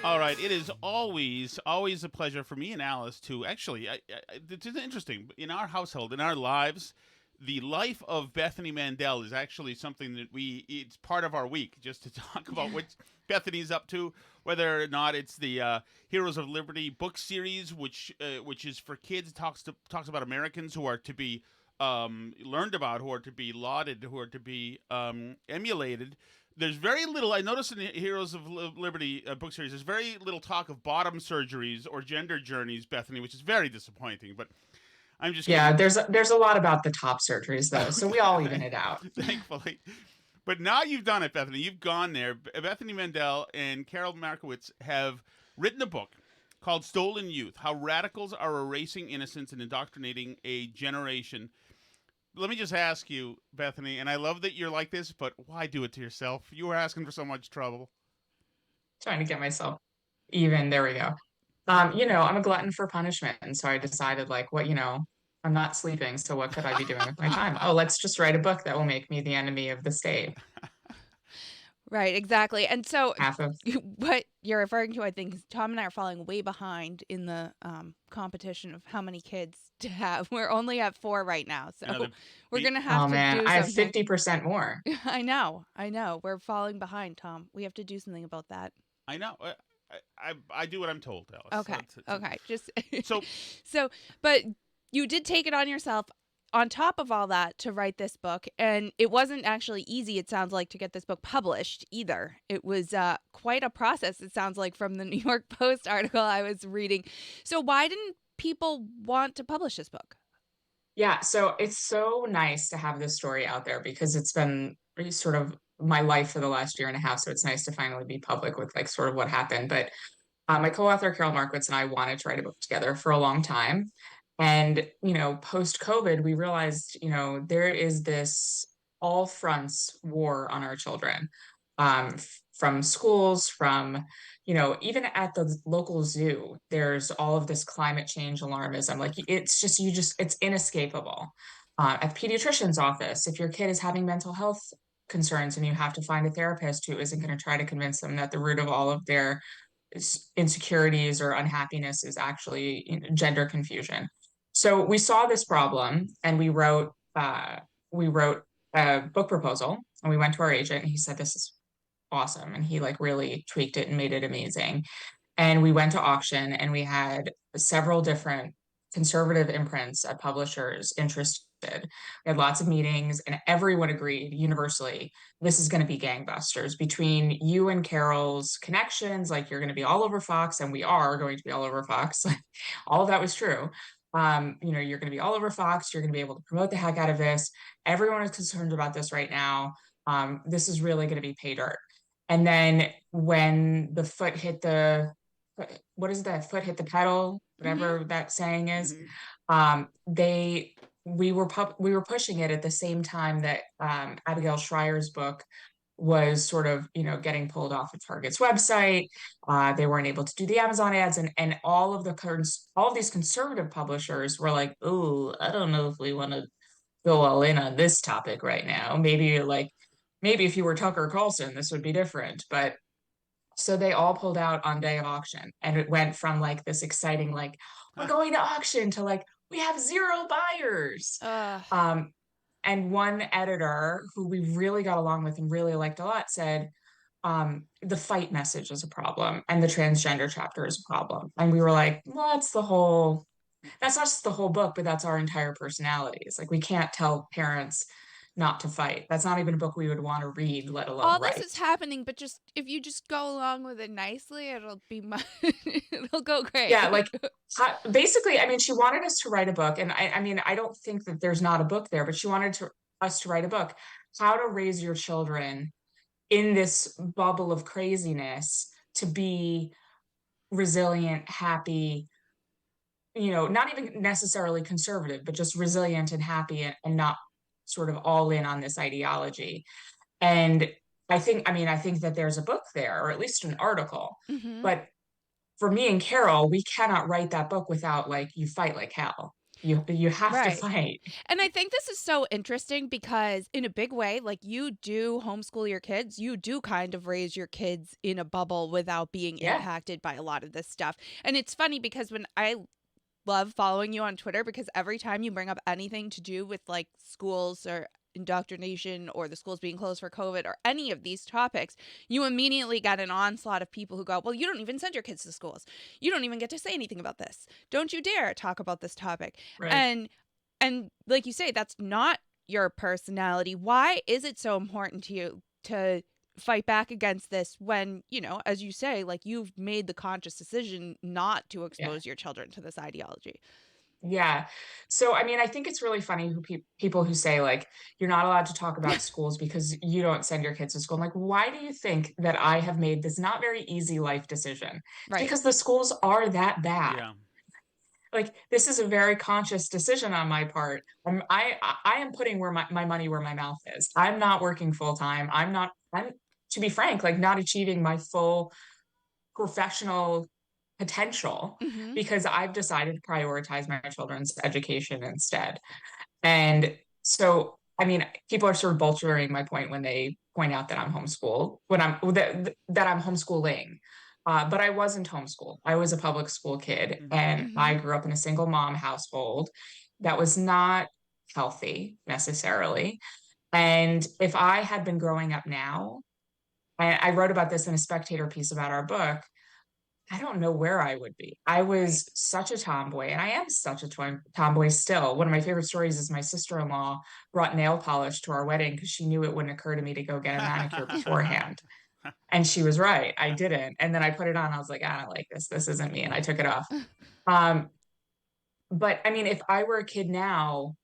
All right, it is always a pleasure for me and Alice to actually. It's interesting in our household, in our lives. The life of Bethany Mandel is actually something that it's part of our week just to talk about what Bethany's up to, whether or not it's the Heroes of Liberty book series, which is for kids, talks about Americans who are to be learned about, who are to be lauded, who are to be emulated. There's very little. I noticed in the Heroes of Liberty book series, there's very little talk of bottom surgeries or gender journeys, Bethany, which is very disappointing. But I'm just Yeah, kidding. there's a lot about the top surgeries though, so we all even Okay, it out. thankfully. But now you've done it, Bethany. You've gone there. Bethany Mandel and Karol Markowicz have written a book called Stolen Youth: How Radicals Are Erasing Innocence and Indoctrinating a Generation. Let me just ask you, Bethany, and I love that you're like this, but why do it to yourself? You were asking for so much trouble. Trying to get myself even. There we go. I'm a glutton for punishment, and so I decided like, I'm not sleeping, so what could I be doing with my time? Oh, let's just write a book that will make me the enemy of the state. Right, exactly. And so Half of what you're referring to, I think, is Tom and I are falling way behind in the competition of how many kids to have. We're only at 4 right now, so we're beat. going to have Oh to man, do I have something. 50% more. I know. We're falling behind, Tom. We have to do something about that. I know. I do what I'm told, Alice. Okay. Okay. Just So so, but you did take it on yourself on top of all that to write this book, and it wasn't actually easy, it sounds like, to get this book published either. It was quite a process, it sounds like, from the New York Post article I was reading. So why didn't people want to publish this book? Yeah, so it's so nice to have this story out there because it's been sort of my life for the last year and a half. So it's nice to finally be public with like sort of what happened. But my co-author Karol Markowicz and I wanted to write a book together for a long time. And, post COVID, we realized, there is this all fronts war on our children, from schools, from, even at the local zoo, there's all of this climate change alarmism. Like it's inescapable. At the pediatrician's office, if your kid is having mental health concerns and you have to find a therapist who isn't going to try to convince them that the root of all of their insecurities or unhappiness is actually gender confusion. So we saw this problem and we wrote a book proposal and we went to our agent and he said this is awesome and he like really tweaked it and made it amazing. And we went to auction and we had several different conservative imprints at publishers interested. We had lots of meetings and everyone agreed universally this is going to be gangbusters between you and Karol's connections. Like you're going to be all over Fox, and we are going to be all over Fox. All of that was true. You're going to be all over Fox. You're going to be able to promote the heck out of this. Everyone is concerned about this right now. This is really going to be pay dirt. And then when the foot hit the what is that foot hit the pedal, Mm-hmm. whatever that saying is, mhm. they we were pushing it at the same time that Abigail Schreier's book was sort of getting pulled off of Target's website. They weren't able to do the Amazon ads, and all of these conservative publishers were like, "Oh, I don't know if we want to go all in on this topic right now. Maybe if you were Tucker Carlson, this would be different." But so they all pulled out on day of auction, and it went from like this exciting, like we're Ah, going to auction to like we have zero buyers. Uh, Um, and one editor who we really got along with and really liked a lot said, the fight message is a problem and the transgender chapter is a problem. And we were like, well, that's not just the whole book, but that's our entire personalities. Like we can't tell parents not to fight. That's not even a book we would want to read, let alone all this write. is happening, but just if you just go along with it nicely, it'll go Yeah, great. like basically, I mean, she wanted us to write a book, and I mean, I don't think that there's not a book there, but she wanted us to write a book, how to raise your children in this bubble of craziness to be resilient, happy, not even necessarily conservative, but just resilient and happy and not sort of all in on this ideology. And I think that there's a book there, or at least an article. Mm-hmm. But for me and Karol, we cannot write that book without like you fight like hell. You have to Right. fight. And I think this is so interesting because in a big way, like you do homeschool your kids, you do kind of raise your kids in a bubble without being Yeah. impacted by a lot of this stuff. And it's funny because when I love following you on Twitter, because every time you bring up anything to do with like schools or indoctrination or the schools being closed for COVID or any of these topics, you immediately get an onslaught of people who go, well, you don't even send your kids to schools. You don't even get to say anything about this. Don't you dare talk about this topic. Right. And like you say, that's not your personality. Why is it so important to you to fight back against this when, you know, as you say, like you've made the conscious decision not to expose your children to this ideology? Yeah. So, I mean, I think it's really funny who people who say like, you're not allowed to talk about schools because you don't send your kids to school. I'm like, why do you think that I have made this not very easy life decision? Right. Because the schools are that bad. Yeah. Like, this is a very conscious decision on my part. I am putting where my money where my mouth is. I'm not working full time. I'm, to be frank, like not achieving my full professional potential Mm-hmm. because I've decided to prioritize my children's education instead. And so, I mean, people are sort of bolstering my point when they point out that I'm homeschooled, that I'm homeschooling. But I wasn't homeschooled. I was a public school kid, and Mm-hmm. I grew up in a single mom household that was not healthy necessarily. And if I had been growing up now, I wrote about this in a Spectator piece about our book, I don't know where I would be. I was such a tomboy, and I am such a tomboy still. One of my favorite stories is my sister-in-law brought nail polish to our wedding because she knew it wouldn't occur to me to go get a manicure beforehand. And she was right. I didn't. And then I put it on. I was like, I don't like this. This isn't me. And I took it off. But I mean, if I were a kid now,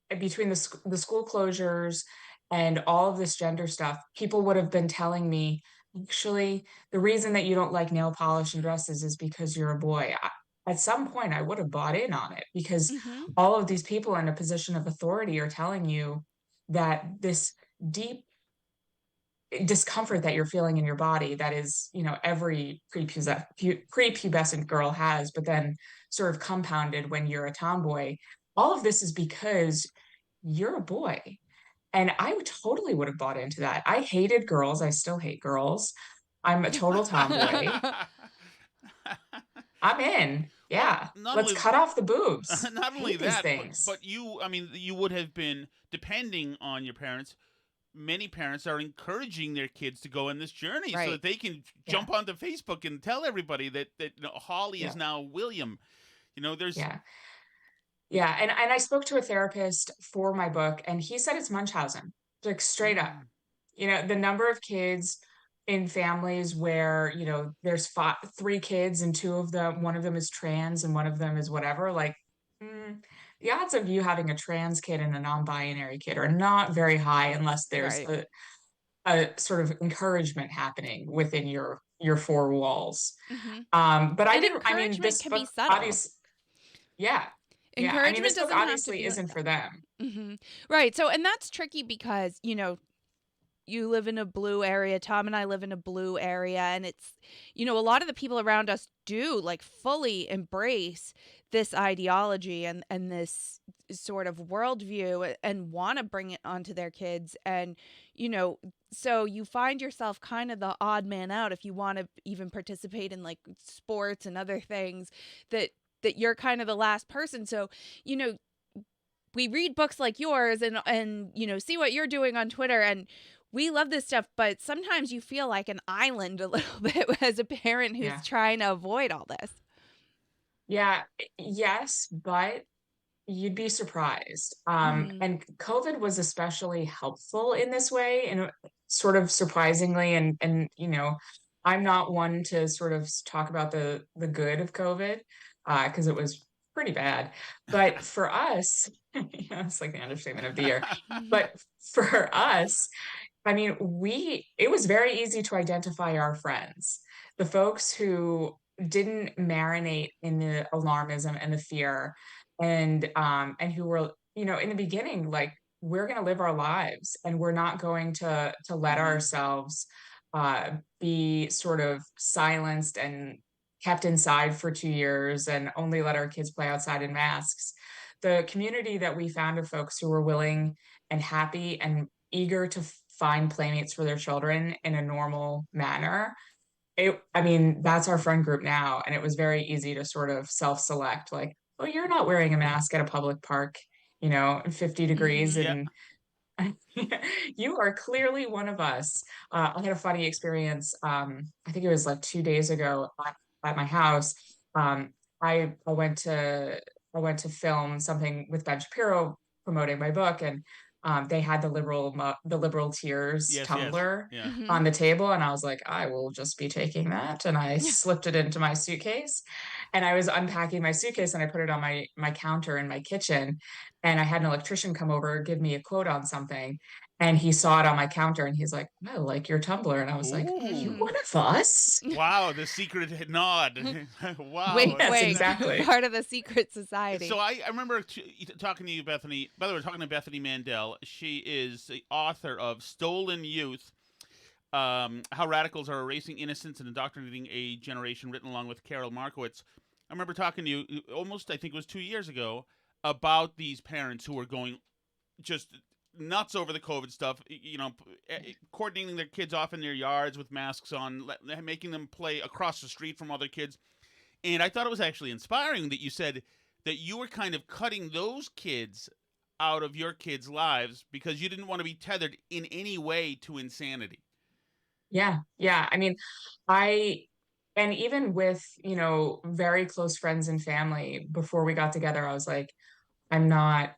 between the school closures and all of this gender stuff, people would have been telling me, actually, the reason that you don't like nail polish and dresses is because you're a boy. At some point, I would have bought in on it because Mm-hmm. all of these people in a position of authority are telling you that this deep discomfort that you're feeling in your body, that is, you know, every prepubescent girl has, but then sort of compounded when you're a tomboy. All of this is because you're a boy. And I totally would have bought into that. I hated girls. I still hate girls. I'm a total tomboy. I'm in. Yeah. Well, Let's cut off the boobs. Not only Hate these that, things. but you, I mean, you would have been, depending on your parents, many parents are encouraging their kids to go on this journey so that they can jump onto Facebook and tell everybody that you know, Holly is now William. You know, there's... Yeah, and I spoke to a therapist for my book, and he said it's Munchausen, like straight up. You know, the number of kids in families where, you know, there's 3 kids and one of them is trans and one of them is whatever, like, the odds of you having a trans kid and a non-binary kid are not very high unless there's a sort of encouragement happening within your 4 walls. Mm-hmm. But Encouragement can be subtle. Obviously, yeah. Encouragement I mean, this book doesn't have to obviously be isn't like for them. Mm-hmm. Right. So, and that's tricky because, you know, you live in a blue area. Tom and I live in a blue area. And it's, you know, a lot of the people around us do like fully embrace this ideology and this sort of worldview and want to bring it onto their kids. And, you know, so you find yourself kind of the odd man out if you want to even participate in like sports and other things that you're kind of the last person. So, you know, we read books like yours and you know, see what you're doing on Twitter, and we love this stuff, but sometimes you feel like an island a little bit as a parent who's trying to avoid all this. Yeah, yes, but you'd be surprised. And COVID was especially helpful in this way, and sort of surprisingly, and you know, I'm not one to sort of talk about the good of COVID, because it was pretty bad. But for us, it's like the understatement of the year. But for us, I mean, it was very easy to identify our friends, the folks who didn't marinate in the alarmism and the fear, and who were, you know, in the beginning, like, we're going to live our lives and we're not going to let ourselves be sort of silenced and kept inside for 2 years and only let our kids play outside in masks, the community that we found of folks who were willing and happy and eager to find playmates for their children in a normal manner, I mean, that's our friend group now. And it was very easy to sort of self-select, like, oh, you're not wearing a mask at a public park, 50 degrees, Mhm. Yeah. and you are clearly one of us. I had a funny experience. I think it was like 2 days ago at my house. I went to film something with Ben Shapiro promoting my book, and they had the liberal tears Yes. Yes. tumbler Yeah. on Mhm. the table, and I was like, I will just be taking that, and I Yeah. slipped it into my suitcase, and I was unpacking my suitcase, and I put it on my counter in my kitchen, and I had an electrician come over, give me a quote on something, and he saw it on my counter, and he's like, I like your tumbler, and I was like, are you Ooh. one of us? Wow. The secret nod. Wow. Wink, Yes, wink. exactly. Part of the secret society. So I remember talking to you, Bethany. By the way, we're talking to Bethany Mandel. She is the author of Stolen Youth, How Radicals Are Erasing Innocence and Indoctrinating a Generation, written along with Karol Markowicz. I remember talking to you almost, I think it was 2 years ago, about these parents who were going just nuts over the COVID stuff, coordinating their kids off in their yards with masks on, making them play across the street from other kids. And I thought it was actually inspiring that you said that you were kind of cutting those kids out of your kids' lives because you didn't want to be tethered in any way to insanity. Yeah, yeah. I mean, and even with, very close friends and family, before we got together, I was like, I'm not,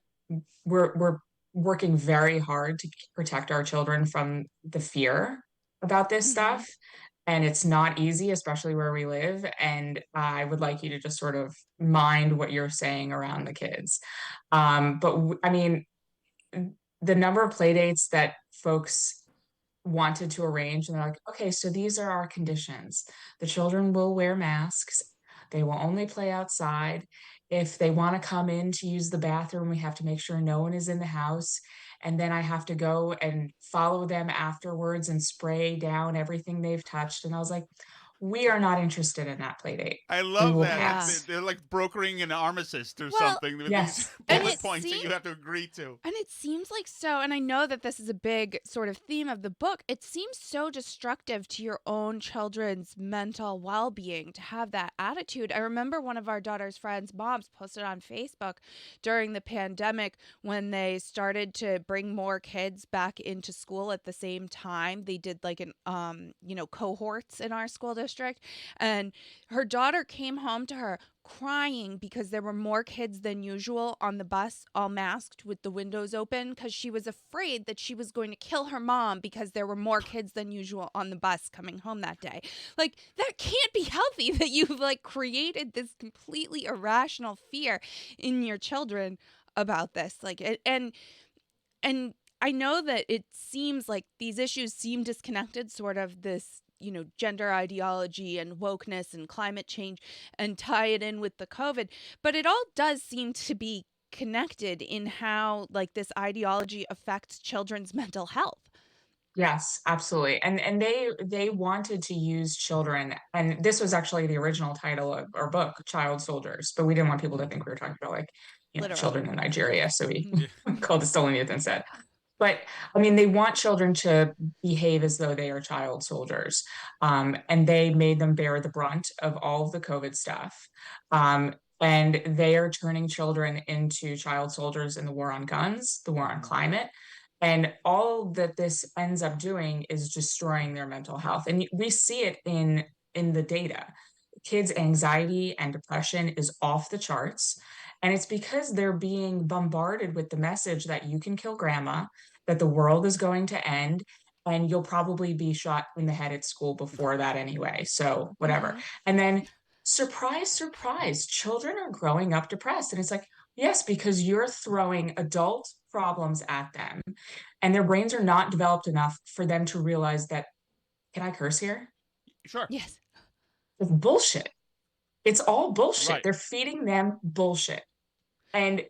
we're working very hard to protect our children from the fear about this Mhm. stuff. And it's not easy, especially where we live. And I would like you to just sort of mind what you're saying around the kids. I mean, the number of play dates that folks wanted to arrange, and they're like, okay, so these are our conditions. The children will wear masks. They will only play outside. If they want to come in to use the bathroom, we have to make sure no one is in the house. And then I have to go and follow them afterwards and spray down everything they've touched. And I was like, we are not interested in that play date. I We love will that. Yeah. pass. They're like brokering an armistice or Well, something with these Yes, and bullet it yes. points that you seems have to agree to. and it seems like so, and I know that this is a big sort of theme of the book. It seems so destructive to your own children's mental well-being to have that attitude. I remember one of our daughter's friends' moms posted on Facebook during the pandemic when they started to bring more kids back into school at the same time. They did like an cohorts in our school district, and her daughter came home to her crying because there were more kids than usual on the bus, all masked with the windows open, because she was afraid that she was going to kill her mom because there were more kids than usual on the bus coming home that day. Like, that can't be healthy that you've like created this completely irrational fear in your children about this. And I know that it seems like these issues seem disconnected, sort of this, gender ideology and wokeness and climate change, and tie it in with the COVID. But it all does seem to be connected in how like this ideology affects children's mental health. Yes, absolutely. And they wanted to use children, and this was actually the original title of our book, Child Soldiers, but we didn't want people to think we were talking about like, Literal. children in Nigeria, so we Mhm. called it Stolen Youth instead. But I mean, they want children to behave as though they are child soldiers. And they made them bear the brunt of all of the COVID stuff. And they are turning children into child soldiers in the war on guns, the war on climate. And all that this ends up doing is destroying their mental health. And we see it in the data. Kids' anxiety and depression is off the charts. And it's because they're being bombarded with the message that you can kill grandma, that the world is going to end, and you'll probably be shot in the head at school before that anyway. So whatever. Mhm. And then surprise, surprise, children are growing up depressed. And it's like, yes, because you're throwing adult problems at them, and their brains are not developed enough for them to realize that, can I curse here? Sure. Yes. It's bullshit. It's all bullshit. Right. They're feeding them bullshit. And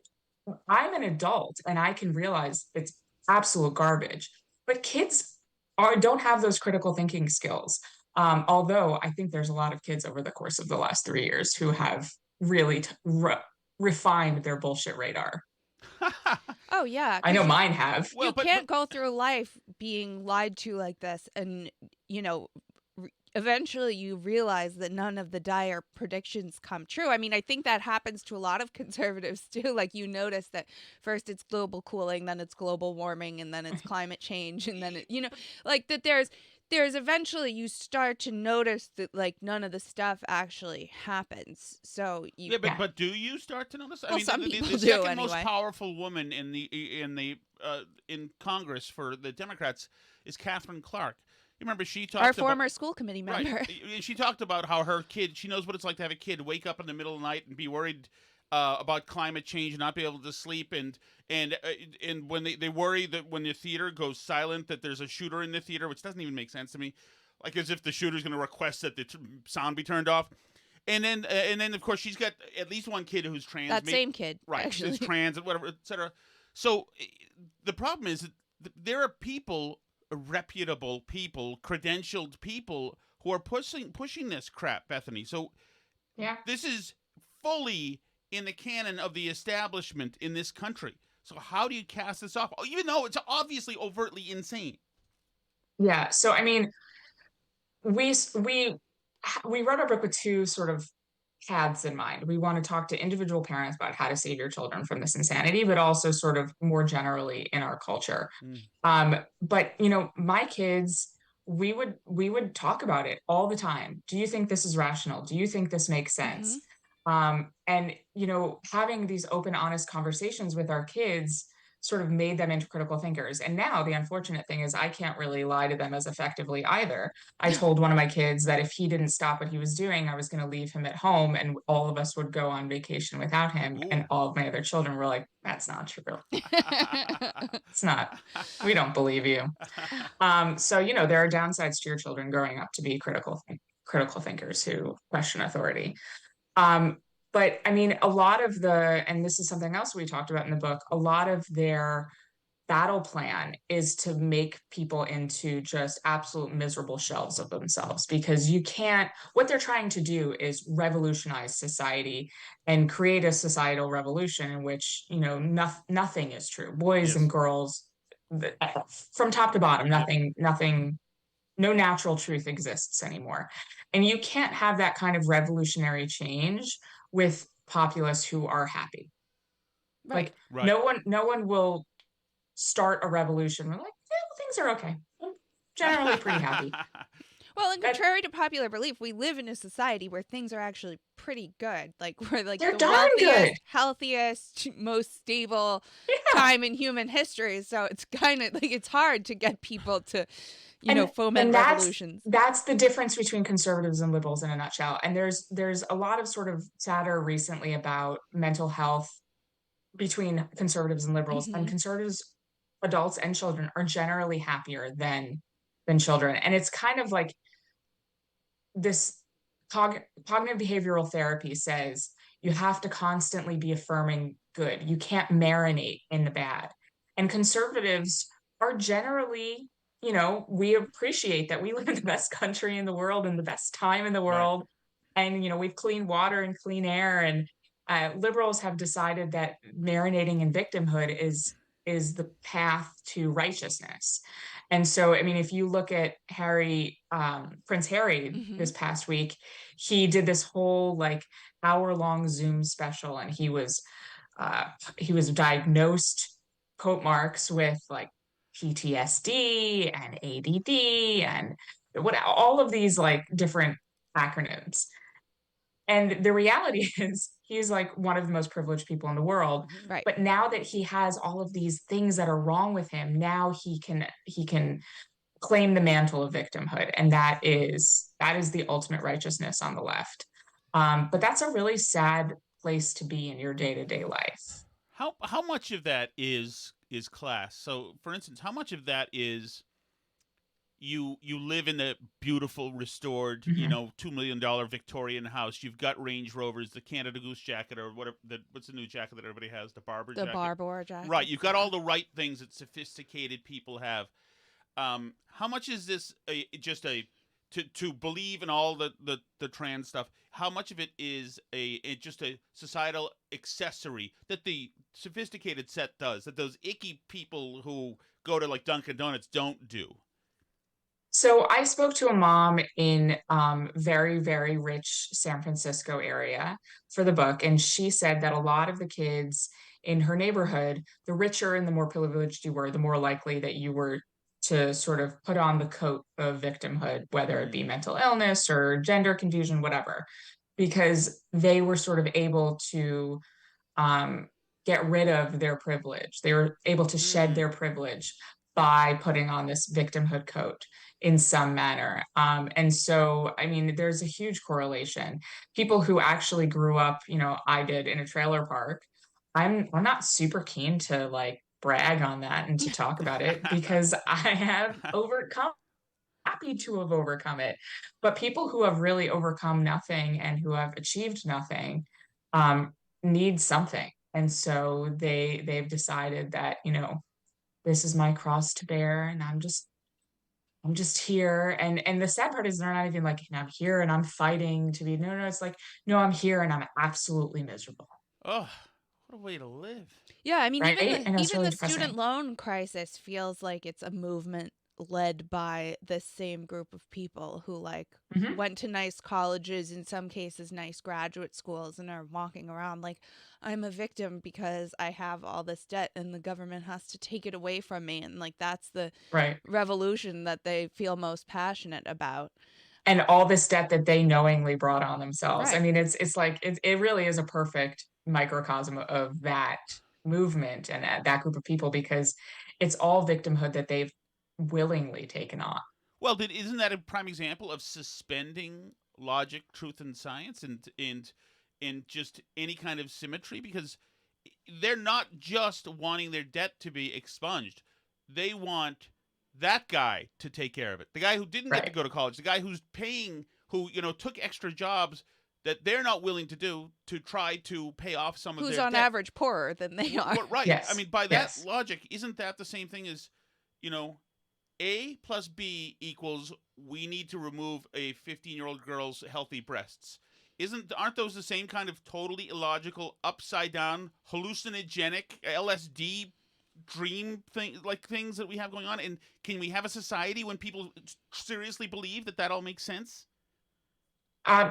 I'm an adult and I can realize it's absolute garbage. But kids don't have those critical thinking skills. Although I think there's a lot of kids over the course of the last 3 years who have really refined their bullshit radar. Oh yeah, I know because mine have. Well, you can't go through life being lied to like this, and eventually you realize that none of the dire predictions come true. I mean, I think that happens to a lot of conservatives too. Like, you notice that first it's global cooling, then it's global warming, and then it's climate change, and then like that there's eventually you start to notice that like none of the stuff actually happens. So you but do you start to notice? I Well, mean, some the people do, second most anyway. powerful woman in Congress for the Democrats is Catherine Clark. You remember she talked our about, former school committee member. right? She talked about how her kid. She knows what it's like to have a kid wake up in the middle of the night and be worried about climate change and not be able to sleep, and when they worry that when the theater goes silent that there's a shooter in the theater, which doesn't even make sense to me, like as if the shooter's going to request that the sound be turned off. And then of course she's got at least one kid who's trans. That same kid, right? actually. Is trans and whatever, etc. So the problem is that there are people, reputable people, credentialed people who are pushing this crap, Bethany. So Yeah. this is fully in the canon of the establishment in this country. So how do you cast this off, even though it's obviously overtly insane? Yeah. So I mean, we wrote our book with two sort of paths in mind. We want to talk to individual parents about how to save your children from this insanity, but also sort of more generally in our culture. But my kids, we would talk about it all the time. Do you think this is rational? Do you think this makes sense? And having these open, honest conversations with our kids sort of made them into critical thinkers. And now the unfortunate thing is I can't really lie to them as effectively either. I told one of my kids that if he didn't stop what he was doing, I was going to leave him at home and all of us would go on vacation without him. Ooh. And all of my other children were like, that's not true. It's not. We don't believe you. So, there are downsides to your children growing up to be critical thinkers who question authority. But I mean, a lot of and this is something else we talked about in the book, a lot of their battle plan is to make people into just absolute miserable shells of themselves, because what they're trying to do is revolutionize society and create a societal revolution in which, nothing is true. Boys and girls, from top to bottom, nothing, no natural truth exists anymore. And you can't have that kind of revolutionary change with populists who are happy. Right. Like no one will start a revolution. We're like, things are okay. I'm generally pretty happy. Well, and contrary to popular belief, we live in a society where things are actually pretty good. Like, we're like They're the darn wealthiest, good. healthiest, most stable time in human history. So it's kind of like it's hard to get people to, foment revolutions. That's the difference between conservatives and liberals in a nutshell. And there's a lot of sort of chatter recently about mental health between conservatives and liberals. And conservatives, adults and children, are generally happier than children. And it's kind of like this cognitive behavioral therapy says you have to constantly be affirming good. You can't marinate in the bad. And conservatives are generally, we appreciate that we live in the best country in the world and the best time in the world. Right. And, we've clean water and clean air. And liberals have decided that marinating in victimhood is the path to righteousness. And so, I mean, if you look at Prince Harry this past week, he did this whole hour-long Zoom special, and he was diagnosed, quote marks, with PTSD and ADD and all of these different acronyms. And the reality is he's one of the most privileged people in the world. Right. But now that he has all of these things that are wrong with him, now he can claim the mantle of victimhood. And that is the ultimate righteousness on the left. But that's a really sad place to be in your day-to-day life. How much of that is class? So, for instance, how much of that is you live in a beautiful, restored, $2 million Victorian house. You've got Range Rovers, the Canada Goose jacket, or whatever. What's the new jacket that everybody has? The Barbour jacket. The Barbour jacket. Right. You've got all the right things that sophisticated people have. How much is this just a to believe in all the trans stuff, how much of it is just a societal accessory that the sophisticated set does, that those icky people who go to like Dunkin' Donuts don't do? So I spoke to a mom in very, very rich San Francisco area for the book, and she said that a lot of the kids in her neighborhood, the richer and the more privileged you were, the more likely that you were to sort of put on the coat of victimhood, whether it be Mm. mental illness or gender confusion, whatever, because they were sort of able to um, get rid of their privilege. They were able to shed Mm. their privilege by putting on this victimhood coat in some manner. And so, I mean, there's a huge correlation. People who actually grew up, I did in a trailer park. I'm not super keen to like brag on that and to talk about it because I have overcome happy to have overcome it. But people who have really overcome nothing and who have achieved nothing um, need something. And so they've decided that, this is my cross to bear and I'm just here. And the sad part is they're not even like, I'm here and I'm fighting to be no, it's like, no, I'm here and I'm absolutely miserable. Oh, what a way to live. Yeah, I mean, Right. And it's even really the student depressing. loan crisis feels like it's a movement led by the same group of people who like Mhm. went to nice colleges, in some cases nice graduate schools, and are walking around like, I'm a victim because I have all this debt and the government has to take it away from me, and like that's the Right. revolution that they feel most passionate about. And all this debt that they knowingly brought on themselves. I Right. mean, it's like it really is a perfect microcosm of that movement and that group of people because it's all victimhood that they've willingly taken on. Well, isn't that a prime example of suspending logic, truth, and science, and just any kind of symmetry? Because they're not just wanting their debt to be expunged; they want that guy to take care of it. The guy who didn't get to Right. go to college, the guy who's paying, who took extra jobs that they're not willing to do to try to pay off some of Who's their on debt. average poorer than they are. Well, right. Yes. I mean, by that Yes. logic, isn't that the same thing as, you know, A plus B equals we need to remove a 15-year-old girl's healthy breasts? Aren't those the same kind of totally illogical, upside down, hallucinogenic LSD dream things that we have going on? And can we have a society when people seriously believe that all makes sense?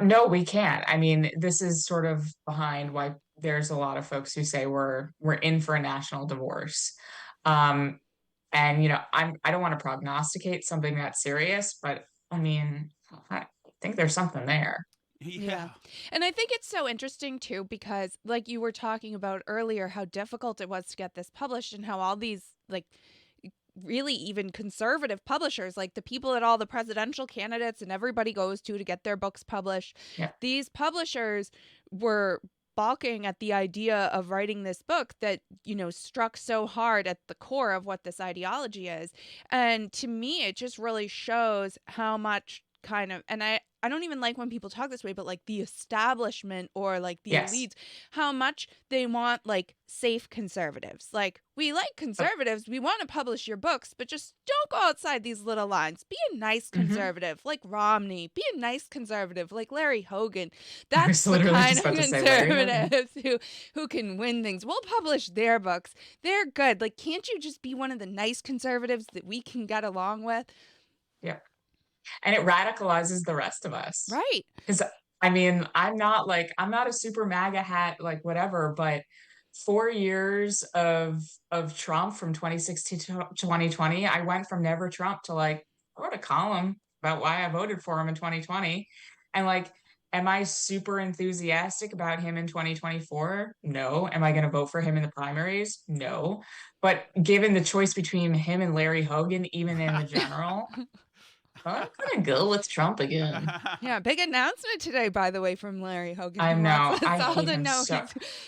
No, we can't. I mean, this is sort of behind why there's a lot of folks who say we're in for a national divorce. Um, and I don't want to prognosticate something that serious, but I mean, I think there's something there. Yeah. And I think it's so interesting too, because like you were talking about earlier, how difficult it was to get this published and how all these like really even conservative publishers, like the people that all the presidential candidates and everybody goes to get their books published, Yeah. these publishers were balking at the idea of writing this book that, struck so hard at the core of what this ideology is. And to me, it just really shows how much kind of, and I don't even like when people talk this way, but like the establishment or like the Yes. elites, how much they want like safe conservatives. Like, we like conservatives, we want to publish your books, but just don't go outside these little lines. Be a nice conservative like Romney. Be a nice conservative like Larry Hogan. I That's was the literally kind just of about to say Larry Hogan. conservatives who can win things. We'll publish their books. They're good. Like, can't you just be one of the nice conservatives that we can get along with? Yeah. And it radicalizes the rest of us. Right. Because I mean, I'm not a super MAGA hat, like whatever, but 4 years of Trump from 2016 to 2020, I went from never Trump to like, I wrote a column about why I voted for him in 2020. And like, am I super enthusiastic about him in 2024? No. Am I going to vote for him in the primaries? No. But given the choice between him and Larry Hogan, even in the general, I'm gonna go with Trump again. Yeah, big announcement today, by the way, from Larry Hogan. I He know. wants us I all hate to him know so.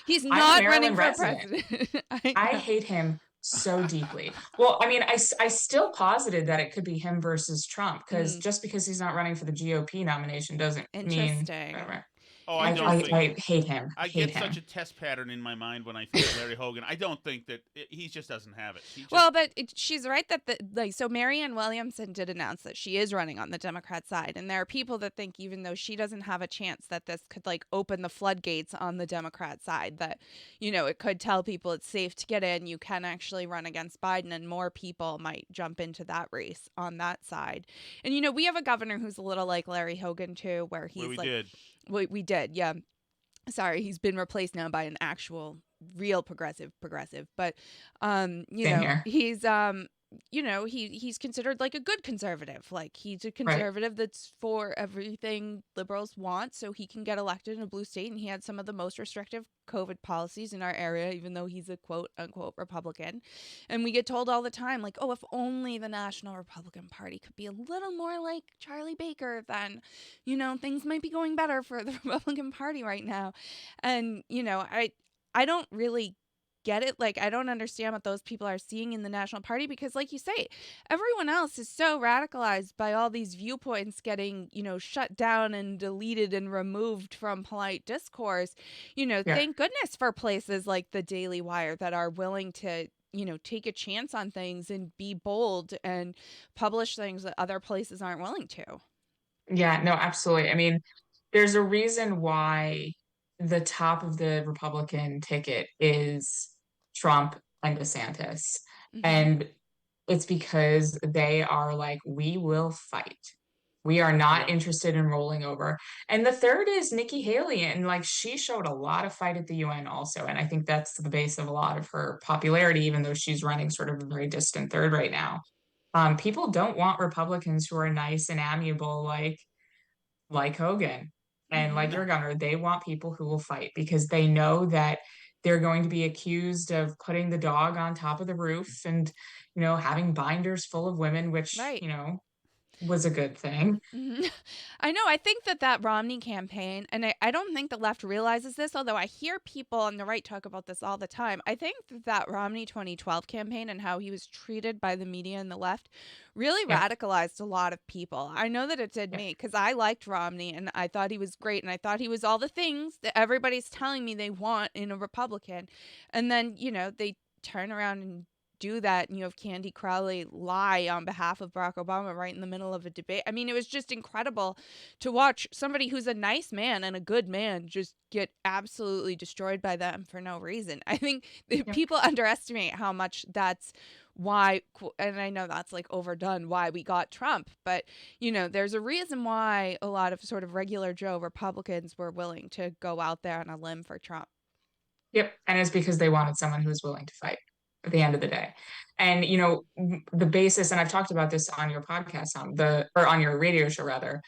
he's I'm a not running for Maryland resident. president. I hate him so deeply. Well, I mean, I still posited that it could be him versus Trump because just because he's not running for the GOP nomination doesn't mean. Interesting. Oh, I And don't just think I hate him. I Hate get such him. a test pattern in my mind when I think of Larry Hogan. I don't think that he just doesn't have it. He just, well, but she's right that so Marianne Williamson did announce that she is running on the Democrat side, and there are people that think even though she doesn't have a chance, that this could like open the floodgates on the Democrat side. That it could tell people it's safe to get in. You can actually run against Biden, and more people might jump into that race on that side. And we have a governor who's a little like Larry Hogan too, where he's we like, did. we did, yeah. Sorry, he's been replaced now by an actual real progressive, but Same here. he's he's considered like a good conservative. Like he's a Right. conservative that's for everything liberals want, so he can get elected in a blue state. And he had some of the most restrictive COVID policies in our area, even though he's a quote unquote Republican. And we get told all the time, like, oh, if only the National Republican Party could be a little more like Charlie Baker, then things might be going better for the Republican Party right now. And I don't really get it. Like, I don't understand what those people are seeing in the National Party, because like you say, everyone else is so radicalized by all these viewpoints getting, shut down and deleted and removed from polite discourse. Yeah. Thank goodness for places like the Daily Wire that are willing to take a chance on things and be bold and publish things that other places aren't willing to. Yeah, no, absolutely. I mean, there's a reason why the top of the Republican ticket is Trump and DeSantis. Mhm. And it's because they are like, we will fight. We are not Yep. interested in rolling over. And the third is Nikki Haley. And like, she showed a lot of fight at the UN also. And I think that's the base of a lot of her popularity, even though she's running sort of a very distant third right now. People don't want Republicans who are nice and amiable like Hogan and like No. your governor. They want people who will fight because they know that they're going to be accused of putting the dog on top of the roof and, having binders full of women, which, Right. was a good thing. Mhm. I know. I think that Romney campaign, and I don't think the left realizes this, although I hear people on the right talk about this all the time. I think that Romney 2012 campaign and how he was treated by the media and the left really Yeah. radicalized a lot of people. I know that it did Yeah. me, because I liked Romney and I thought he was great, and I thought he was all the things that everybody's telling me they want in a Republican. And then, they turn around and do that, and you have Candy Crowley lie on behalf of Barack Obama right in the middle of a debate. I mean, it was just incredible to watch somebody who's a nice man and a good man just get absolutely destroyed by them for no reason. I think Yeah. people underestimate how much that's why, and I know that's like overdone, why we got Trump, but there's a reason why a lot of sort of regular Joe Republicans were willing to go out there on a limb for Trump. Yep. And it's because they wanted someone who was willing to fight at the end of the day. And, the basis, and I've talked about this on your podcast, or on your radio show rather,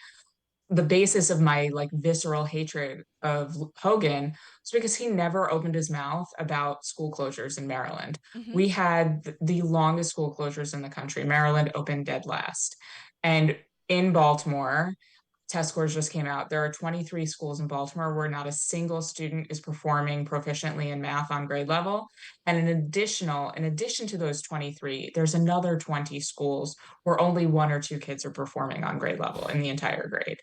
the basis of my like visceral hatred of Hogan was because he never opened his mouth about school closures in Maryland. Mhm. We had the longest school closures in the country. Maryland opened dead last. And in Baltimore, test scores just came out. There are 23 schools in Baltimore where not a single student is performing proficiently in math on grade level. And in addition to those 23, there's another 20 schools where only one or two kids are performing on grade level in the entire grade.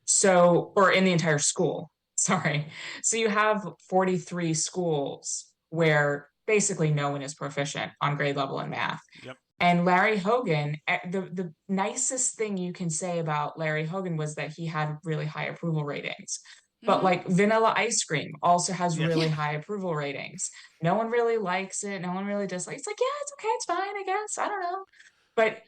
So, or in the entire school, sorry. So you have 43 schools where basically no one is proficient on grade level in math. Yep. And Larry Hogan, the nicest thing you can say about Larry Hogan was that he had really high approval ratings. But Mhm. like vanilla ice cream also has Yes. really Yeah. high approval ratings. No one really likes it. No one really dislikes it. It's like, yeah, it's okay. It's fine, I guess. I don't know. But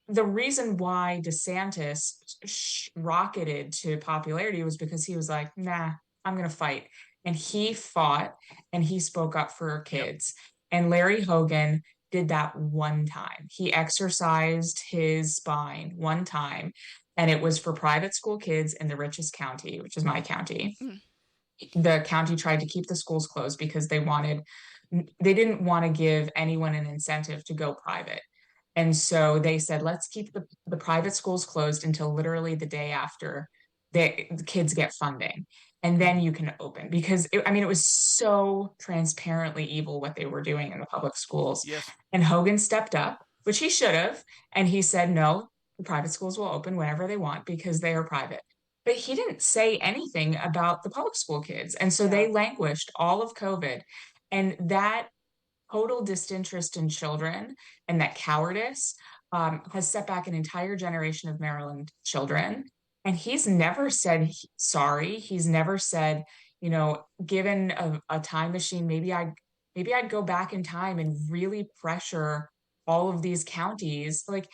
the reason why DeSantis rocketed to popularity was because he was like, nah, I'm going to fight. And he fought and he spoke up for kids. And Larry Hogan did that one time. He exercised his spine one time, and it was for private school kids in the richest county, which is my county. Mm. The county tried to keep the schools closed because they didn't want to give anyone an incentive to go private. And so they said, let's keep the private schools closed until literally the day after the kids get funding. And then you can open, because it was so transparently evil what they were doing in the public schools. Yes. And Hogan stepped up, which he should have. And he said, no, the private schools will open whenever they want because they are private. but he didn't say anything about the public school kids. And so they Yeah. languished all of COVID. And that total disinterest in children and that cowardice has set back an entire generation of Maryland children. And he's never said sorry. He's never said, given a time machine, maybe I'd go back in time and really pressure all of these counties. Like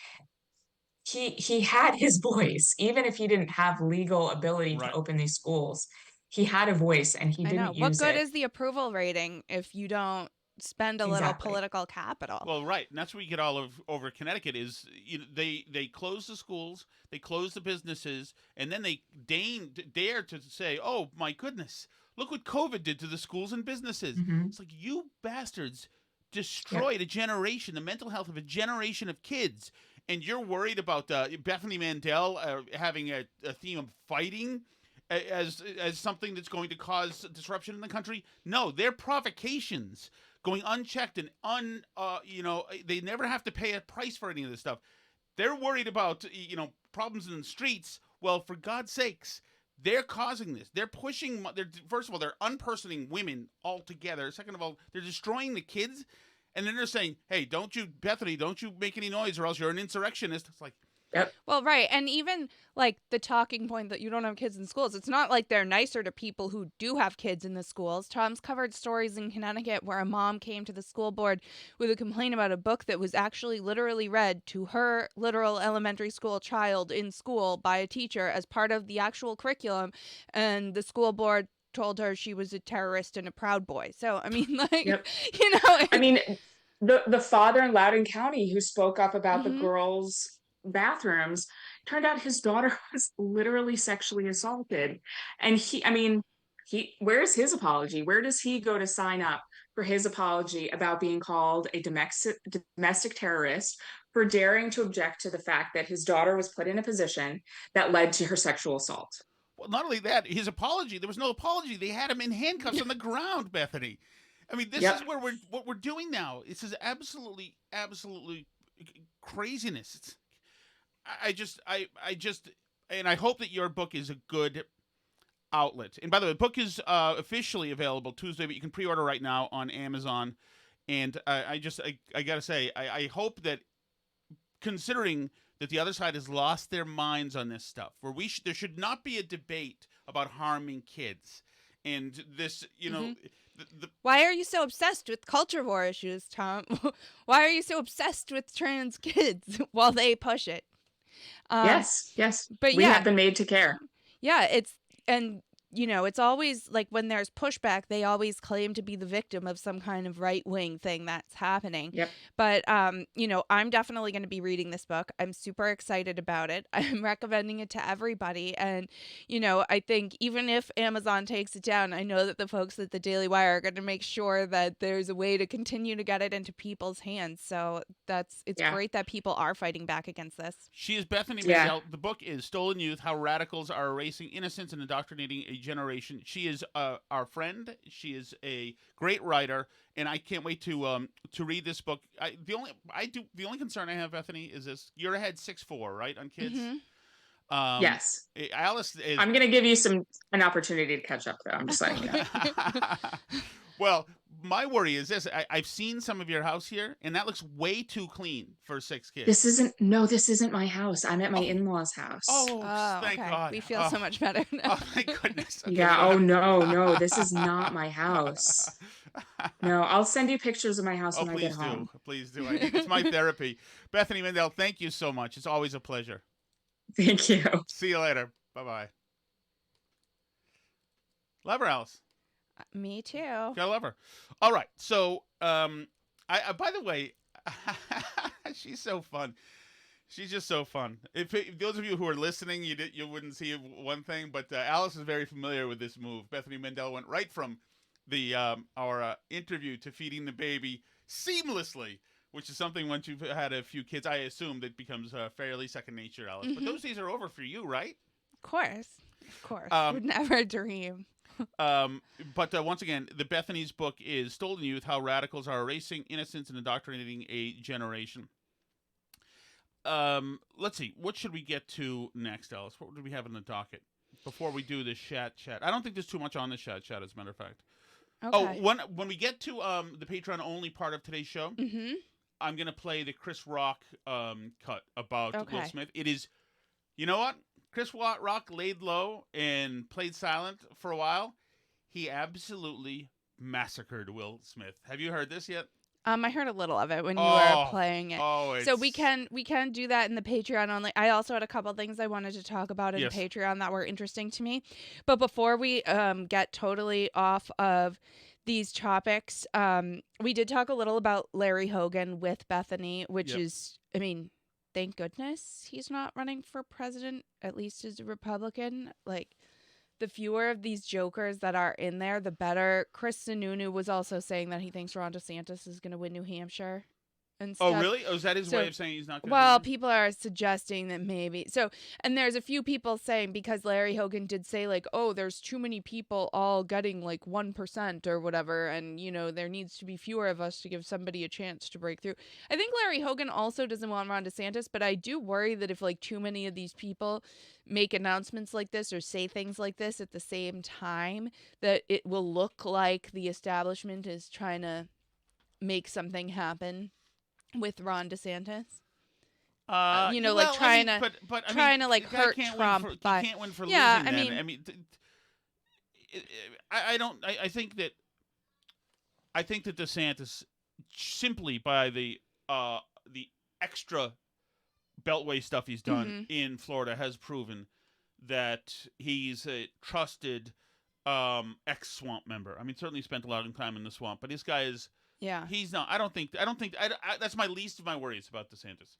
he had his voice, even if he didn't have legal ability to Right. open these schools. He had a voice and he I know. didn't What use good it. is the approval rating if you don't spend a little Exactly. political capital? Well, right, and that's where we get all of over Connecticut is they close the schools, they close the businesses, and then they dare to say, "Oh my goodness, look what COVID did to the schools and businesses." Mhm. It's like you bastards destroyed a generation, the mental health of a generation of kids, and you're worried about Bethany Mandel having a theme of fighting as something that's going to cause disruption in the country. No, they're provocations going unchecked and they never have to pay a price for any of this stuff. They're worried about problems in the streets. Well, for God's sakes, they're causing this. They're pushing. First of all, they're unpersoning women altogether. Second of all, they're destroying the kids, and then they're saying, "Hey, don't you, Bethany, don't you make any noise, or else you're an insurrectionist." It's like, Yep. Well, right. And even like the talking point that you don't have kids in schools, it's not like they're nicer to people who do have kids in the schools. Tom's covered stories in Connecticut where a mom came to the school board with a complaint about a book that was actually literally read to her literal elementary school child in school by a teacher as part of the actual curriculum. And the school board told her she was a terrorist and a Proud Boy. So, I mean, like, Yep. I I mean, the father in Loudoun County who spoke up about the Mhm. girls' bathrooms, turned out his daughter was literally sexually assaulted. And where's his apology? Where does he go to sign up for his apology about being called a domestic terrorist for daring to object to the fact that his daughter was put in a position that led to her sexual assault? well, not only that, his apology. There was no apology. They had him in handcuffs on the ground, Bethany. I mean, this is Yep. where what we're doing now. This is absolutely craziness. I just, and I hope that your book is a good outlet. And by the way, the book is officially available Tuesday, but you can pre-order right now on Amazon. And I gotta say, I hope that, considering that the other side has lost their minds on this stuff, where there should not be a debate about harming kids, and this, Mhm. the Why are you so obsessed with culture war issues, Tom? Why are you so obsessed with trans kids while they push it? Um, Yes. but We yeah, have been made to care. yeah, and it's always like when there's pushback, they always claim to be the victim of some kind of right-wing thing that's happening. Yep. But I'm definitely going to be reading this book. I'm super excited about it. I'm recommending it to everybody. And I think even if Amazon takes it down, I know that the folks at the Daily Wire are going to make sure that there's a way to continue to get it into people's hands. So it's Yeah. great that people are fighting back against this. She is Bethany Yeah. Mandel. The book is Stolen Youth: How Radicals Are Erasing Innocence and Indoctrinating a Generation. She is our friend. She is a great writer, and I can't wait to read this book. The only concern I have, Bethany, is this: you're ahead 6'4", right, on kids. Mhm. Yes. Alice is. I'm gonna give you an opportunity to catch up, though. I'm just letting you know. Well, my worry is this: I've seen some of your house here, and that looks way too clean for 6 kids. This isn't my house. I'm at my in-laws' house. Oh, Oh, thank okay. God. We feel so much better now. Oh, thank goodness. Okay, Yeah. we Oh, don't no, this is not my house. have- No, I'll send you pictures of my house Oh, when I get please home. do. Please do. It's my therapy. Bethany Mandel, thank you so much. It's always a pleasure. Thank you. See you later. Bye-bye. Love her, Alice. Me too. Gotta love her. All right. So, I by the way, she's so fun. She's just so fun. If those of you who are listening, you wouldn't see one thing, but Alice is very familiar with this move. Bethany Mandel went right from the our interview to feeding the baby seamlessly, which is something once you've had a few kids, I assume that becomes fairly second nature, Alice. But those days are over for you, right? Of course. Would never dream. But once again, the Bethany's book is Stolen Youth: How Radicals Are Erasing Innocence and Indoctrinating a Generation. Let's see. What should we get to next, Alice? What do we have in the docket? before we do the chat. I don't think there's too much on the chat, as a matter of fact. Okay. Oh, when we get to the Patreon only part of today's show, Mm-hmm. I'm gonna play the Chris Rock cut about Will Okay. Smith. It is, you know what? Chris Rock laid low and played silent for a while. He absolutely massacred Will Smith. Have you heard this yet? I heard a little of it when you were playing it. Oh, So we can do that in the Patreon only. I also had a couple things I wanted to talk about in Yes. Patreon that were interesting to me. But before we get totally off of these topics, we did talk a little about Larry Hogan with Bethany, which Yep. is, I mean, thank goodness he's not running for president, at least as a Republican. Like, the fewer of these jokers that are in there, the better. Chris Sununu was also saying that he thinks Ron DeSantis is going to win New Hampshire and stuff. Oh, really? Oh, is that his So- way of saying he's not going to Well, people are suggesting that maybe. So, and there's a few people saying, because Larry Hogan did say, like, oh, there's too many people all getting like 1% or whatever, and, you know, there needs to be fewer of us to give somebody a chance to break through. I think Larry Hogan also doesn't want Ron DeSantis, but I do worry that if like too many of these people make announcements like this or say things like this at the same time, that it will look like the establishment is trying to make something happen with Ron DeSantis. You know, like trying to like the guy hurt can't Trump Win for, by- he can't win for Yeah, losing. I then. mean- I think that DeSantis, simply by the extra beltway stuff he's done in Florida, has proven that he's a trusted ex-swamp member. I mean, certainly spent a lot of time in the swamp, but this guy is. Yeah. He's not. I don't think. That's my least of my worries about DeSantis.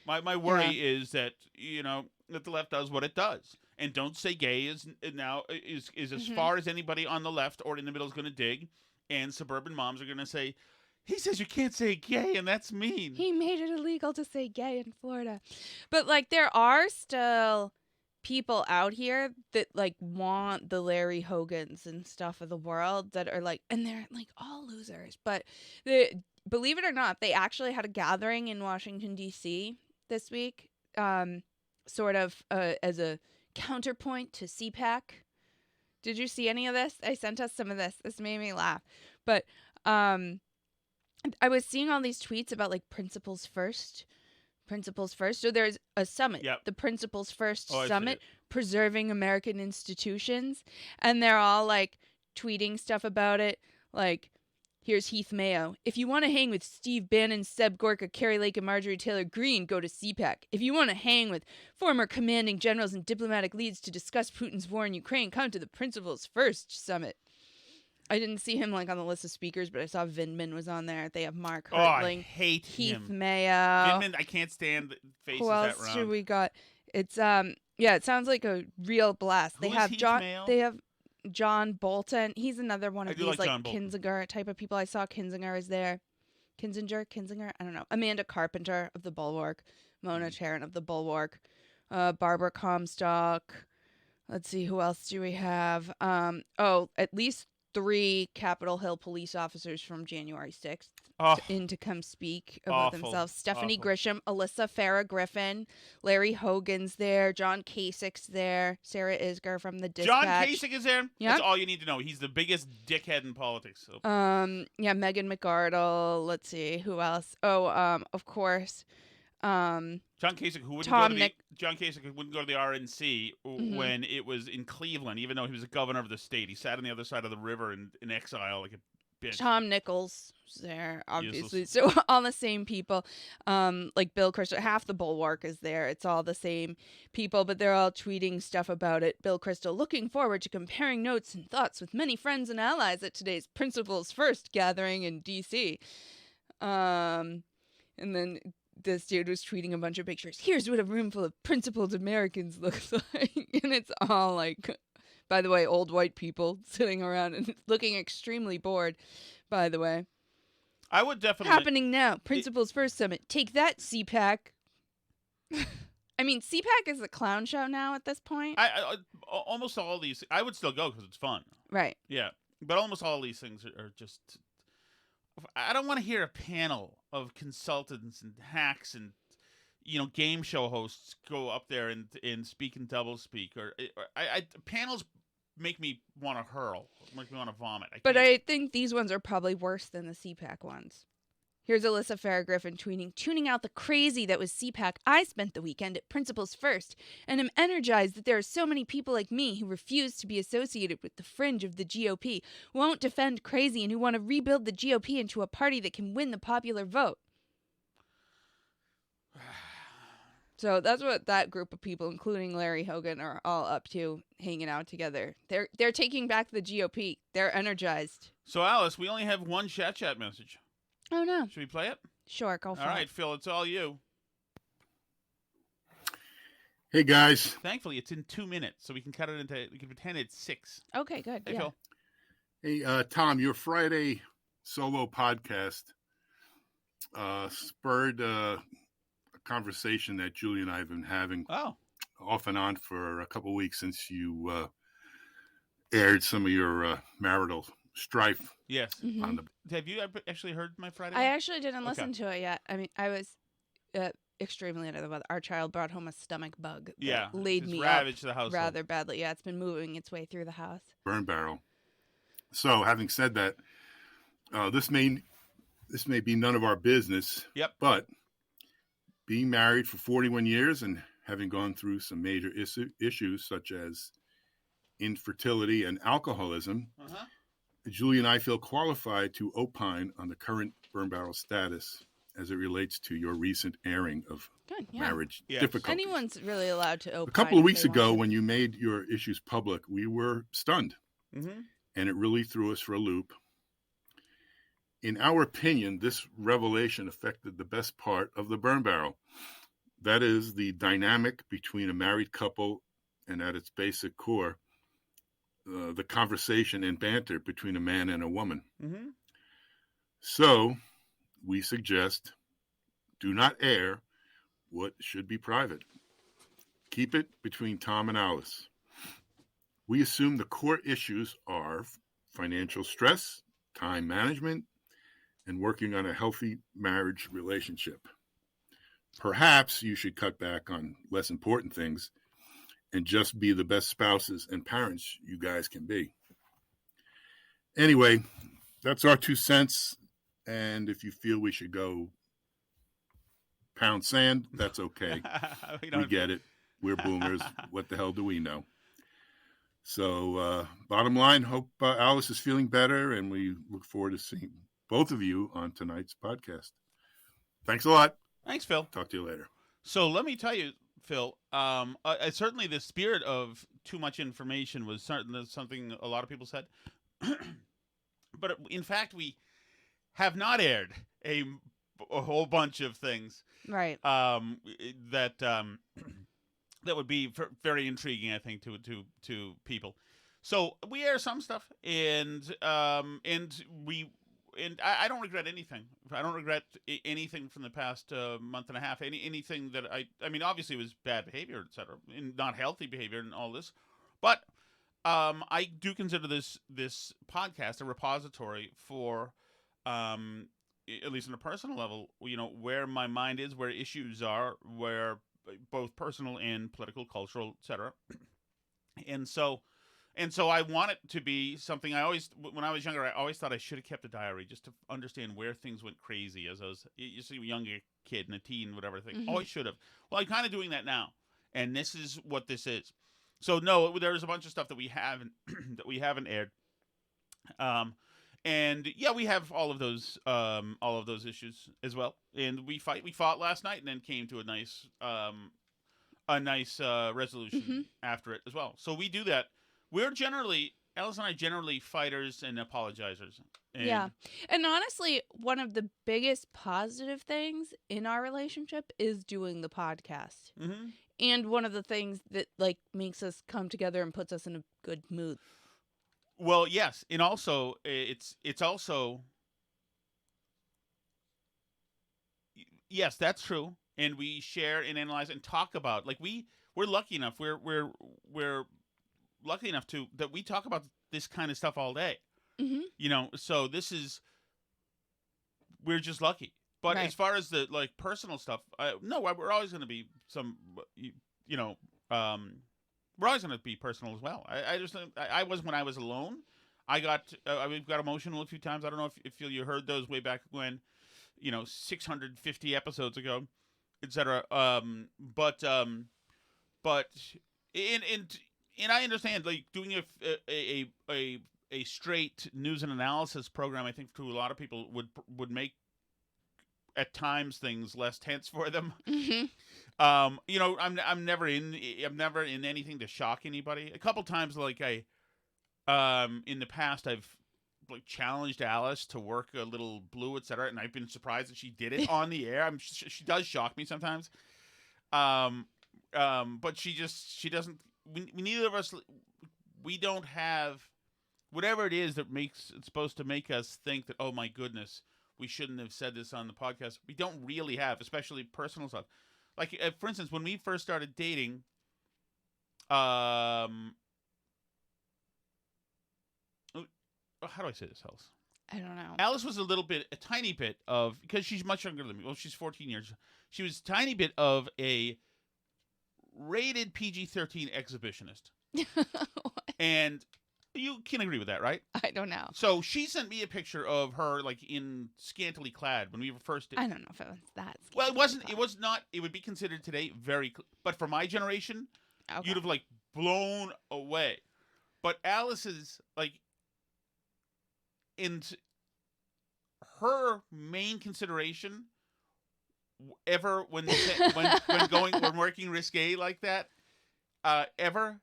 My worry is that, you know, that the left does what it does, and don't say gay is as far as anybody on the left or in the middle is going to dig, and suburban moms are going to say, he says you can't say gay, and that's mean. He made it illegal to say gay in Florida. But like there are still people out here that like want the Larry Hogans and stuff of the world that are like, and they're like all losers. But believe it or not, they actually had a gathering in Washington, D.C. this week, sort of as a counterpoint to CPAC. Did you see any of this? I sent us some of this. This made me laugh. But I was seeing all these tweets about like principles first. So there's a summit, the Principles First Summit, preserving American institutions. And they're all like tweeting stuff about it. Like, here's Heath Mayo. If you want to hang with Steve Bannon, Seb Gorka, Carrie Lake, and Marjorie Taylor Greene, go to CPAC. If you want to hang with former commanding generals and diplomatic leads to discuss Putin's war in Ukraine, come to the Principles First Summit. I didn't see him like on the list of speakers, but I saw Vindman was on there. They have Mark Hertling, I hate Heath him. Mayo. Vindman, I can't stand the faces Who that else round. should we got? It's it sounds like a real blast. They Who have is Heath John. Mayo? They have John Bolton. He's another one I of do these like like John Bolton. Kinzinger type of people. I saw Kinzinger is there. Kinzinger. I don't know. Amanda Carpenter of the Bulwark. Mona Charon of the Bulwark. Barbara Comstock. Let's see, who else do we have? At least 3 Capitol Hill police officers from January 6th in to come speak about themselves. Stephanie Grisham, Alyssa Farah Griffin, Larry Hogan's there, John Kasich's there, Sarah Isger from the Dispatch. John Kasich is there? Yep. That's all you need to know. He's the biggest dickhead in politics. So. Megan McArdle. Let's see, who else? Of course. John Kasich, who wouldn't go to the RNC when it was in Cleveland, even though he was the governor of the state. He sat on the other side of the river in exile like a bitch. Tom Nichols was there, obviously. Useless. So all the same people. Like Bill Kristol, half the Bulwark is there. It's all the same people, but they're all tweeting stuff about it. Bill Kristol, looking forward to comparing notes and thoughts with many friends and allies at today's Principles First gathering in D.C. And then this dude was tweeting a bunch of pictures. Here's what a room full of principled Americans looks like. And it's all like, by the way, old white people sitting around and looking extremely bored, by the way. I would definitely... Happening now. Principles First Summit. Take that, CPAC. I mean, CPAC is a clown show now at this point. I almost all these... I would still go because it's fun. Right. Yeah. But almost all these things are just... I don't want to hear a panel of consultants and hacks and, game show hosts go up there and speak in double speak, or panels make me want to hurl, make me want to vomit. But I think these ones are probably worse than the CPAC ones. Here's Alyssa Farrah Griffin tweeting, tuning out the crazy that was CPAC. I spent the weekend at Principles First, and am energized that there are so many people like me who refuse to be associated with the fringe of the GOP, who won't defend crazy, and who want to rebuild the GOP into a party that can win the popular vote. So that's what that group of people, including Larry Hogan, are all up to, hanging out together. They're taking back the GOP. They're energized. So, Alice, we only have one chat message. Oh, no. Should we play it? Sure, go for it. All right, Phil, it's all you. Hey, guys. Thankfully, it's in 2 minutes, so we can pretend it's 6. Okay, good. Hey, yeah. Phil. Hey, Tom, your Friday solo podcast spurred a conversation that Julie and I have been having off and on for a couple of weeks since you aired some of your marital strife. Yes. Mm-hmm. On the... Have you actually heard my Friday? I actually didn't listen to it yet. I mean, I was extremely under the weather. Our child brought home a stomach bug that laid me ravaged up the house rather badly. Yeah, it's been moving its way through the house. Burn barrel. So, having said that, this may be none of our business. Yep. But being married for 41 years and having gone through some major issues such as infertility and alcoholism, Julie and I feel qualified to opine on the current burn barrel status as it relates to your recent airing of marriage difficulties. Anyone's really allowed to opine. A couple of weeks ago, when you made your issues public, we were stunned, and it really threw us for a loop. In our opinion, this revelation affected the best part of the burn barrel. That is the dynamic between a married couple and at its basic core, the conversation and banter between a man and a woman. So we suggest do not air what should be private. Keep it between Tom and Alice. We assume the core issues are financial stress, time management, and working on a healthy marriage relationship. Perhaps you should cut back on less important things and just be the best spouses and parents you guys can be. Anyway, that's our 2 cents. And if you feel we should go pound sand, that's okay. we get it. We're boomers. What the hell do we know? So bottom line, hope Alice is feeling better, and we look forward to seeing both of you on tonight's podcast. Thanks a lot. Thanks, Phil. Talk to you later. So let me tell you, Phil, certainly the spirit of too much information was certainly something a lot of people said. But in fact, we have not aired a whole bunch of things. Right. That would be very intriguing, I think, to people. So we air some stuff, and I don't regret anything. I don't regret anything from the past month and a half. Anything that I mean, obviously it was bad behavior, etc., and not healthy behavior, and all this. But I do consider this podcast a repository for, at least on a personal level, where my mind is, where issues are, where both personal and political, cultural, etc. And so I want it to be something. When I was younger, I always thought I should have kept a diary just to understand where things went crazy as I was a younger kid and a teen, whatever thing. Oh, I should have. Well, I'm kind of doing that now, and this is what this is. So no, there's a bunch of stuff that we haven't aired. And yeah, we have all of those issues as well. And we fought last night, and then came to a nice resolution after it as well. So we do that. Alice and I generally fighters and apologizers. Yeah. And honestly, one of the biggest positive things in our relationship is doing the podcast. And one of the things that makes us come together and puts us in a good mood. Well, yes, and also it's also, yes, that's true, and we share and analyze and talk about, we're lucky enough, we're lucky enough that we talk about this kind of stuff all day, so we're just lucky, But Right. as far as the like personal stuff, no, we're always going to be some, you know, we're always going to be personal as well. I just I was when I was alone. We've got emotional a few times. I don't know if you heard those way back when, 650 episodes ago, etc. But and I understand like doing a straight news and analysis program. I think to a lot of people would make at times things less tense for them. Mm-hmm. I'm never in anything to shock anybody. A couple times, like in the past, I've like challenged Alice to work a little blue, etc., and I've been surprised that she did it on the air. She does shock me sometimes. But she doesn't. We neither of us. We don't have whatever it is that it's supposed to make us think that, oh my goodness, we shouldn't have said this on the podcast. We don't really have, especially personal stuff. Like, for instance, when we first started dating, how do I say this, Alice? I don't know. Alice was a tiny bit of, because she's much younger than me. Well, she's 14 years. She was a tiny bit of a rated PG-13 exhibitionist. And you can agree with that, right? I don't know. So she sent me a picture of her like in scantily clad when we were first. I don't know if it was that. Well, it wasn't. It was not. It would be considered today but for my generation, Okay. you'd have like blown away. But Alice's like, in her main consideration ever when when working risque like that, ever.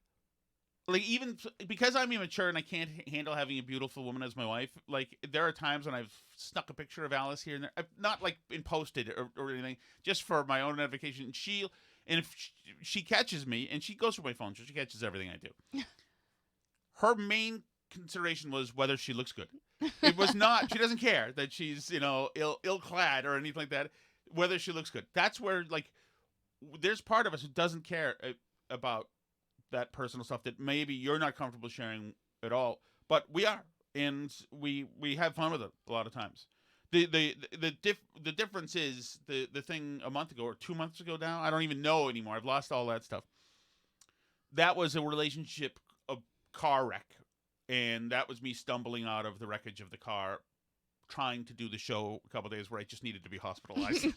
Like, even because I'm immature and I can't handle having a beautiful woman as my wife, like, there are times when I've snuck a picture of Alice here and there. I've not, like, been posted or anything, just for my own edification. And if she catches me, and she goes through my phone, so she catches everything I do. Her main consideration was whether she looks good. It was not, she doesn't care that she's, ill-clad or anything like that, whether she looks good. That's where, like, there's part of us who doesn't care about that personal stuff that maybe you're not comfortable sharing at all, but we are, and we have fun with it a lot of times. The difference is the thing a month ago or 2 months ago now. I don't even know anymore. I've lost all that stuff. That was a relationship, a car wreck, and that was me stumbling out of the wreckage of the car, trying to do the show a couple of days where I just needed to be hospitalized.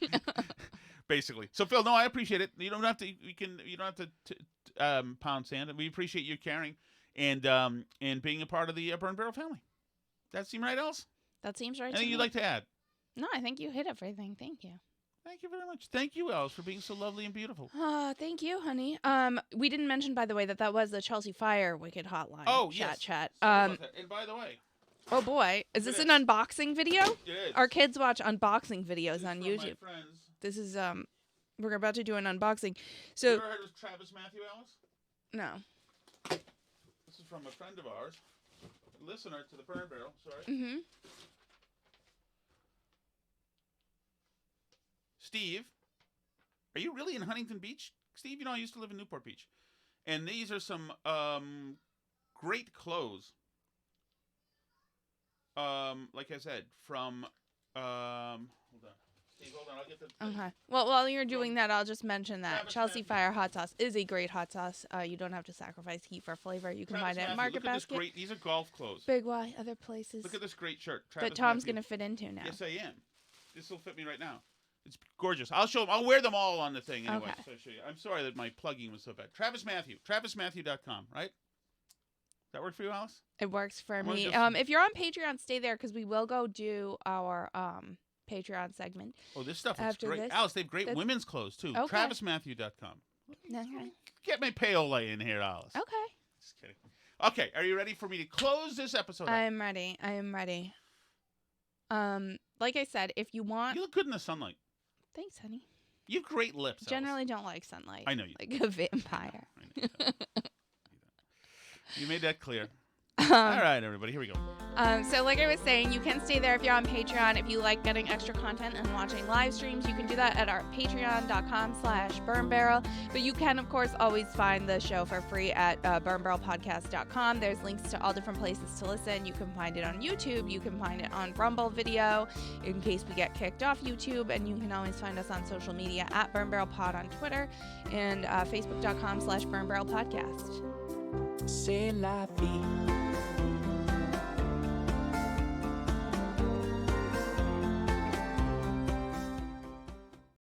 Basically. So Phil, no, I appreciate it. You don't have to. You don't have to pound sand. We appreciate you caring and being a part of the Burn Barrel family. That seem right, Alice? That seems right. Anything to you'd me. like to add? No, I think you hit everything. Thank you. Thank you very much. Thank you, Alice, for being so lovely and beautiful. Thank you, honey. We didn't mention, by the way, that was the Chelsea Fire Wicked Hotline. Oh, yes. Chat. Sorry about that. And by the way, Oh boy, is this It an is. unboxing video? it is. Our kids watch unboxing videos This on is from YouTube. My friends. This is we're about to do an unboxing. You So ever heard of Travis Matthew, Alice? no. This is from a friend of ours, a listener to the Burn Barrel. Sorry. Mm-hmm. Steve, are you really in Huntington Beach? Steve, I used to live in Newport Beach. And these are some great clothes. Like I said, from hold on. Steve, hold on, I'll get the Okay. Well, while you're doing that, I'll just mention that Travis Chelsea Matthew. Fire hot sauce is a great hot sauce. You don't have to sacrifice heat for flavor. You can Travis find it at Matthew, Market look at this Basket, great, these are golf clothes. Big Y, other places Look at this great shirt. Travis that Tom's Matthew. gonna fit into now. Yes, I am. This will fit me right now. It's gorgeous. I'll show them. I'll wear them all on the thing anyway. Okay. So I'll show you. I'm sorry that my plugging was so bad. Travis Matthew. TravisMatthew.com, right? That work for you, Alice? It works for Well, me. just- If you're on Patreon, stay there because we will go do our Patreon segment. Oh, this stuff is After great. this, Alice, they have great that's- women's clothes, too. Okay. TravisMatthew.com. Okay. Get my payola in here, Alice. Okay. Just kidding. Okay, are you ready for me to close this episode up? I'm ready. I am ready. Like I said, if you want, You look good in the sunlight. thanks, honey. You have great lips, Alice. Generally, don't like sunlight. I know you like a vampire. I know you. You made that clear. All right, everybody, here we go. So like I was saying, you can stay there if you're on Patreon. If you like getting extra content and watching live streams, you can do that at our patreon.com/burnbarrel. But you can, of course, always find the show for free at burnbarrelpodcast.com. There's links to all different places to listen. You can find it on YouTube. You can find it on Rumble Video in case we get kicked off YouTube. And you can always find us on social media at burnbarrelpod on Twitter and facebook.com/burnbarrelpodcast. C'est la vie.